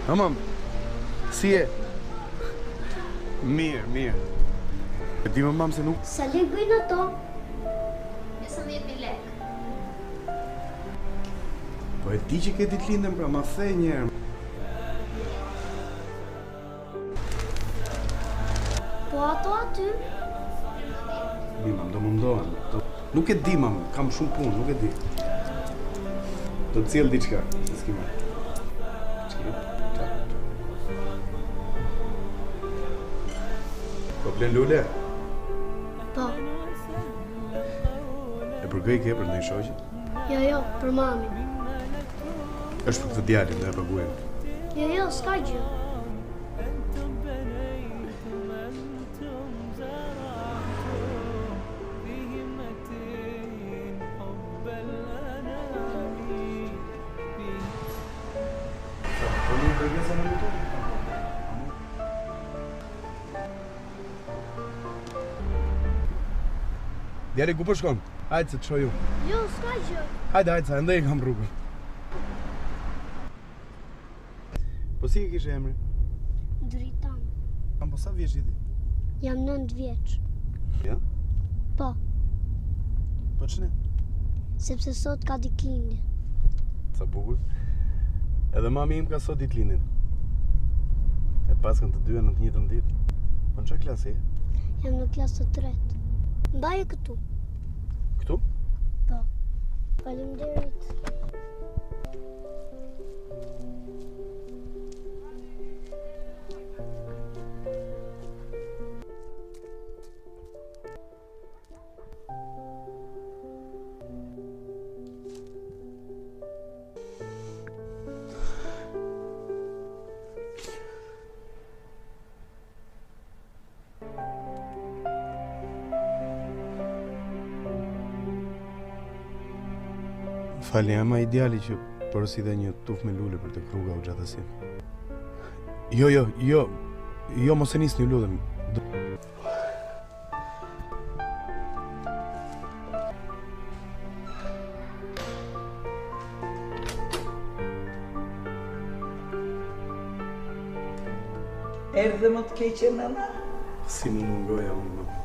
Tamam. Si e? Mirë. E di më mamë se nuk... Sa lekë bëjnë ato? 15.000 lekë. Po e di që ke ditëlindjen pra, ma the një herë. Po ato aty? Mi mam, do mundohen. Nuk e di mam, kam shumë punë, nuk e di. Do të cilë diçka, se s'ki marrë. Po plen lule? Po. E përgëj ke për ndonjë shoqe? Jo, për mamin. Është për këtë djalin dhe e paguajmë. Jo, s'ka gjë. Po nuk përgjesa në lutu? Djali, ku po shkon? Hajde se të shoj ju. Jo, s'ka gjë. Hajde, sa ende i kam rrugën. Po si e kishe emrin? Dritan. Po sa vjeç je ti? Jam 9 vjeç. Ja? Po, Po ç'ne? sepse sot ka ditëlindje. Sa bukur. Edhe mami im ka sot ditëlindjen. E paskën të dyja në të njëjtën ditë. Po në çfarë klase je? Jam në klasë të tretë. Mbaje këtu. Këtu? Po. Faleminderit. Fali, ama ideali që porosi dhe një tuf me lule për të rruga u gjatësi. Jo, mos e nisni, ju lutem. Erdhe më të keqe nëna? Si më mungoja unë.